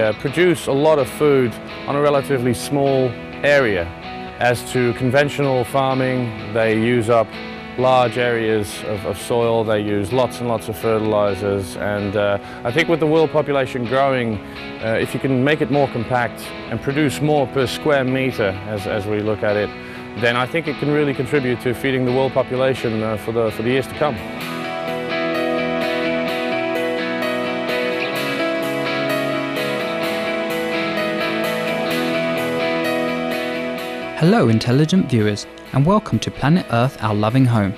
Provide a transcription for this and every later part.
they produce a lot of food on a relatively small area. As to conventional farming, they use up large areas of soil, they use lots and lots of fertilizers, and I think with the world population growing, if you can make it more compact and produce more per square meter as we look at it, then I think it can really contribute to feeding the world population for the years to come. Hello intelligent viewers, and welcome to Planet Earth, our loving home.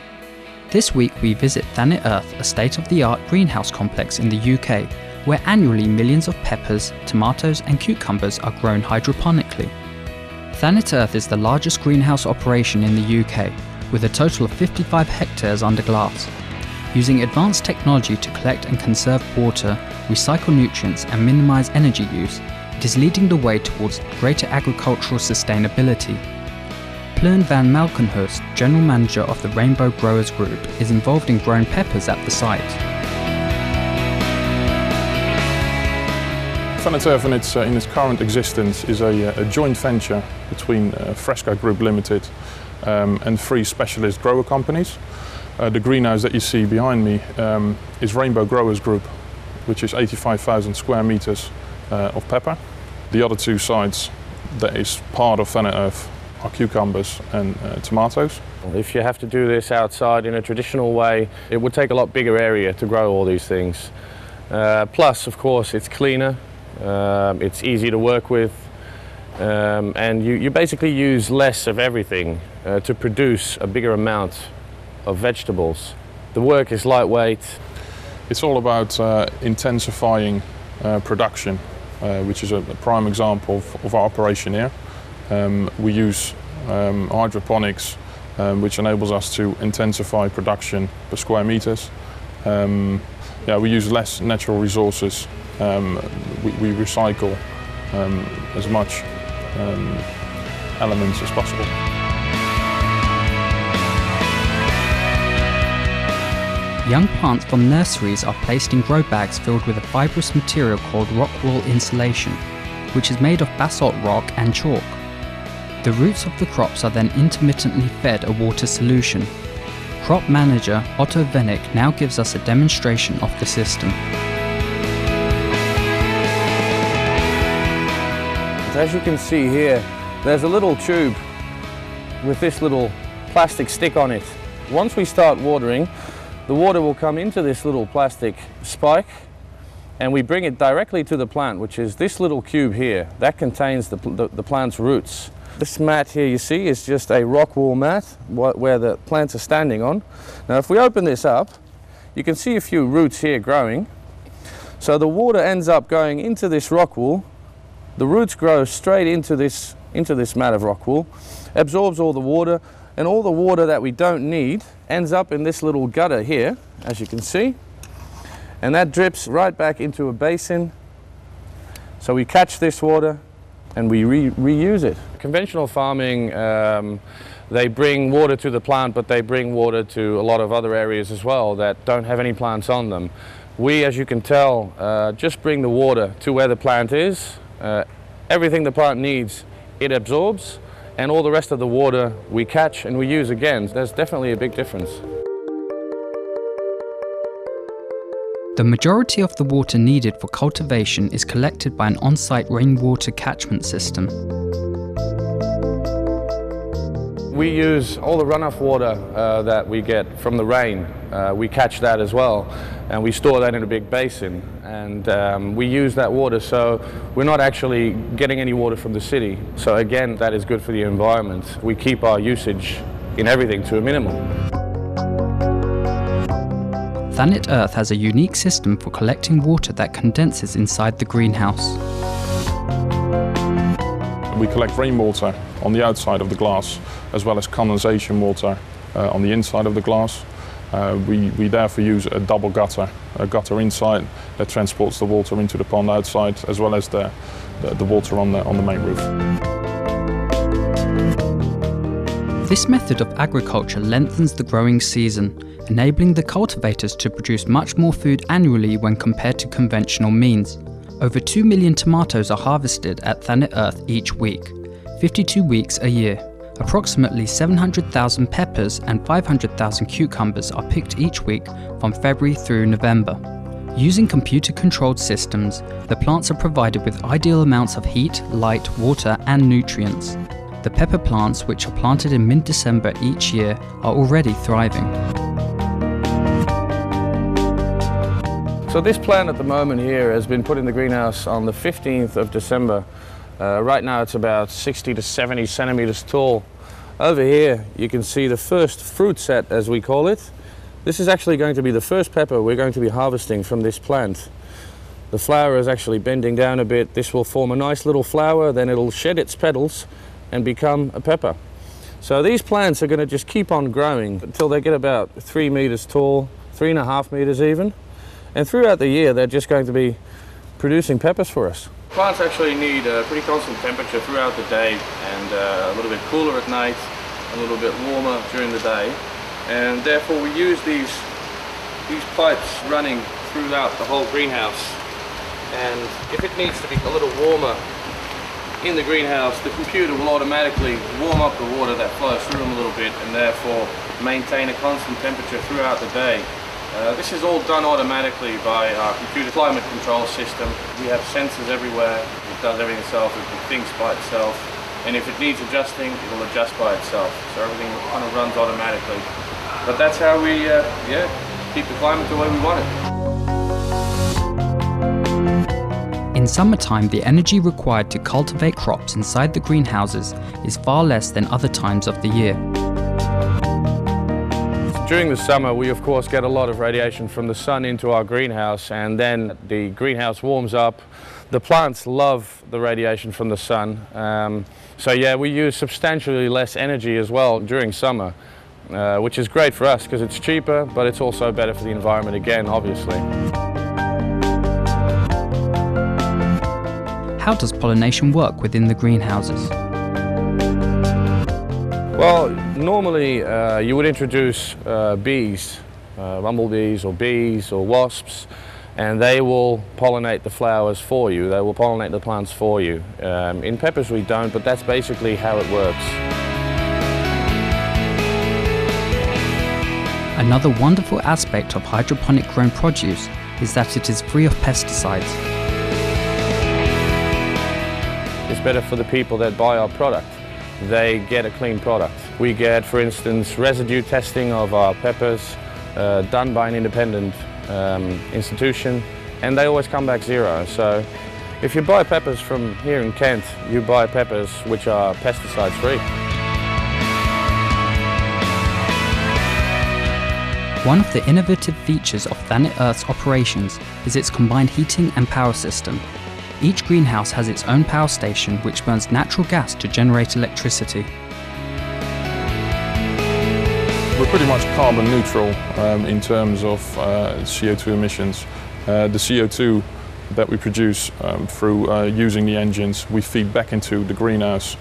This week we visit Planet Earth, a state-of-the-art greenhouse complex in the UK, where annually millions of peppers, tomatoes and cucumbers are grown hydroponically. Planet Earth is the largest greenhouse operation in the UK, with a total of 55 hectares under glass. Using advanced technology to collect and conserve water, recycle nutrients and minimise energy use, it is leading the way towards greater agricultural sustainability. Plern van Malkenhurst, General Manager of the Rainbow Growers Group, is involved in growing peppers at the site. Planet Earth in its current existence is a joint venture between Fresca Group Limited and 3 specialist grower companies. The greenhouse that you see behind me is Rainbow Growers Group, which is 85,000 square meters of pepper. The other 2 sites that is part of Planet Earth are cucumbers and tomatoes. If you have to do this outside in a traditional way, it would take a lot bigger area to grow all these things. Plus, of course, it's cleaner, it's easy to work with, and you basically use less of everything to produce a bigger amount of vegetables. The work is lightweight. It's all about intensifying production, which is a prime example of our operation here. We use hydroponics, which enables us to intensify production per square meters. We use less natural resources. We recycle as much elements as possible. Young plants from nurseries are placed in grow bags filled with a fibrous material called rock wool insulation, which is made of basalt rock and chalk. The roots of the crops are then intermittently fed a water solution. Crop manager Otto Vennick now gives us a demonstration of the system. As you can see here, there's a little tube with this little plastic stick on it. Once we start watering, the water will come into this little plastic spike and we bring it directly to the plant, which is this little cube here. That contains the plant's roots. This mat here you see is just a rock wool mat where the plants are standing on. Now if we open this up, you can see a few roots here growing. So the water ends up going into this rock wool. The roots grow straight into this mat of rock wool, absorbs all the water, and all the water that we don't need ends up in this little gutter here, as you can see, and that drips right back into a basin. So we catch this water and we reuse it. Conventional farming, they bring water to the plant, but they bring water to a lot of other areas as well that don't have any plants on them. We, as you can tell, just bring the water to where the plant is. Everything the plant needs, it absorbs, and all the rest of the water we catch and we use again. There's definitely a big difference. The majority of the water needed for cultivation is collected by an on-site rainwater catchment system. We use all the runoff water that we get from the rain. We catch that as well, and we store that in a big basin, and we use that water, so we're not actually getting any water from the city. So again, that is good for the environment. We keep our usage in everything to a minimum. Planet Earth has a unique system for collecting water that condenses inside the greenhouse. We collect rainwater on the outside of the glass, as well as condensation water on the inside of the glass. We therefore use a double gutter, a gutter inside that transports the water into the pond outside, as well as the water on the main roof. This method of agriculture lengthens the growing season, enabling the cultivators to produce much more food annually when compared to conventional means. Over 2 million tomatoes are harvested at Thanet Earth each week, 52 weeks a year. Approximately 700,000 peppers and 500,000 cucumbers are picked each week from February through November. Using computer-controlled systems, the plants are provided with ideal amounts of heat, light, water and nutrients. The pepper plants, which are planted in mid-December each year, are already thriving. So this plant at the moment here has been put in the greenhouse on the 15th of December. Right now it's about 60 to 70 centimeters tall. Over here you can see the first fruit set, as we call it. This is actually going to be the first pepper we're going to be harvesting from this plant. The flower is actually bending down a bit. This will form a nice little flower, then it'll shed its petals and become a pepper. So these plants are going to just keep on growing until they get about 3 meters tall, 3.5 meters even. And throughout the year they're just going to be producing peppers for us. Plants actually need a pretty constant temperature throughout the day, and a little bit cooler at night, a little bit warmer during the day. And therefore we use these pipes running throughout the whole greenhouse. And if it needs to be a little warmer in the greenhouse, the computer will automatically warm up the water that flows through them a little bit, and therefore maintain a constant temperature throughout the day. This is all done automatically by our computer climate control system. We have sensors everywhere. It does everything itself. It thinks by itself. And if it needs adjusting, it will adjust by itself. So everything kind of runs automatically. But that's how we keep the climate the way we want it. In summertime, the energy required to cultivate crops inside the greenhouses is far less than other times of the year. During the summer, we of course get a lot of radiation from the sun into our greenhouse, and then the greenhouse warms up. The plants love the radiation from the sun. So yeah, we use substantially less energy as well during summer, which is great for us because it's cheaper, but it's also better for the environment again, obviously. How does pollination work within the greenhouses? Well, normally you would introduce bees, bumblebees or bees or wasps, and they will pollinate the flowers for you. They will pollinate the plants for you. In peppers we don't, but that's basically how it works. Another wonderful aspect of hydroponic grown produce is that it is free of pesticides. It's better for the people that buy our product. They get a clean product. We get, for instance, residue testing of our peppers done by an independent institution, and they always come back zero. So if you buy peppers from here in Kent, you buy peppers which are pesticide free. One of the innovative features of Thanet Earth's operations is its combined heating and power system. Each greenhouse has its own power station which burns natural gas to generate electricity. We're pretty much carbon neutral in terms of CO2 emissions. The CO2 that we produce through using the engines, we feed back into the greenhouse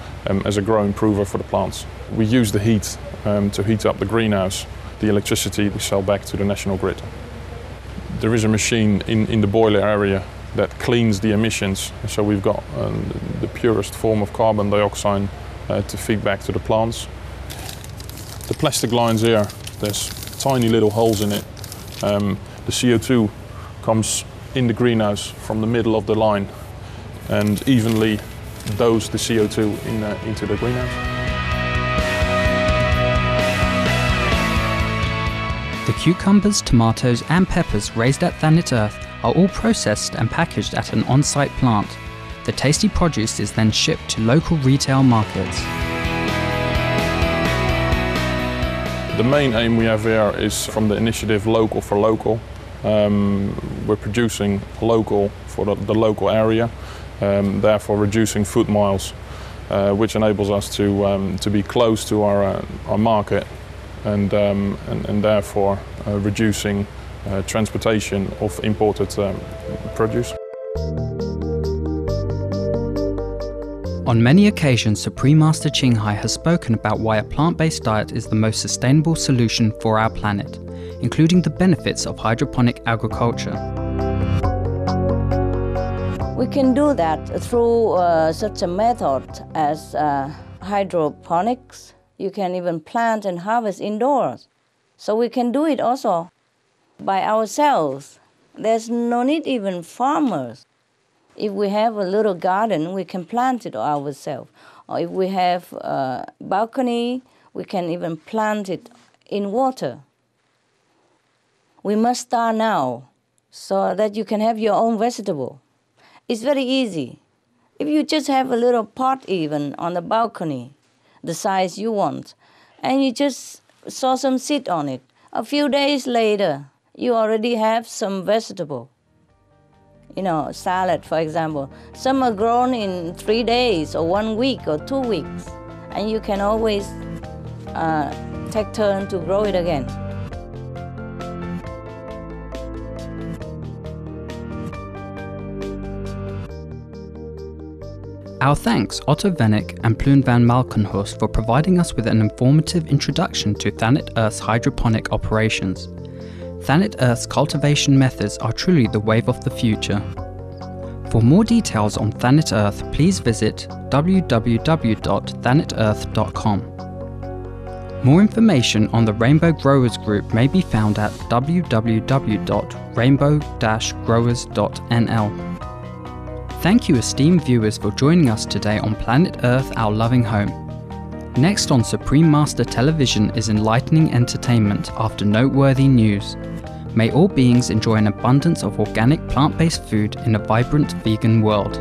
as a grow improver for the plants. We use the heat to heat up the greenhouse. The electricity we sell back to the national grid. There is a machine in the boiler area that cleans the emissions, so we've got the purest form of carbon dioxide to feed back to the plants. The plastic lines here, there's tiny little holes in it. The CO2 comes in the greenhouse from the middle of the line and evenly dose the CO2 into the greenhouse. The cucumbers, tomatoes and peppers raised at Thanet Earth are all processed and packaged at an on-site plant. The tasty produce is then shipped to local retail markets. The main aim we have here is from the initiative Local for Local. We're producing local for the local area, therefore reducing food miles, which enables us to be close to our market and therefore reducing transportation of imported produce. On many occasions, Supreme Master Ching Hai has spoken about why a plant-based diet is the most sustainable solution for our planet, including the benefits of hydroponic agriculture. We can do that through such a method as hydroponics. You can even plant and harvest indoors. So we can do it also by ourselves. There's no need even farmers. If we have a little garden, we can plant it ourselves. Or if we have a balcony, we can even plant it in water. We must start now so that you can have your own vegetable. It's very easy. If you just have a little pot even on the balcony, the size you want, and you just sow some seed on it, a few days later, you already have some vegetable. You know, salad, for example. Some are grown in 3 days or 1 week or 2 weeks, and you can always take turn to grow it again. Our thanks Otto Vennick and Plun van Malkenhorst for providing us with an informative introduction to Thanet Earth's hydroponic operations. Thanet Earth's cultivation methods are truly the wave of the future. For more details on Thanet Earth, please visit www.thanetearth.com. More information on the Rainbow Growers Group may be found at www.rainbow-growers.nl. Thank you, esteemed viewers, for joining us today on Planet Earth, Our Loving Home. Next on Supreme Master Television is enlightening entertainment after noteworthy news. May all beings enjoy an abundance of organic plant-based food in a vibrant vegan world.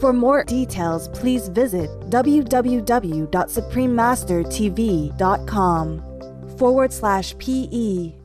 For more details, please visit www.suprememastertv.com/PE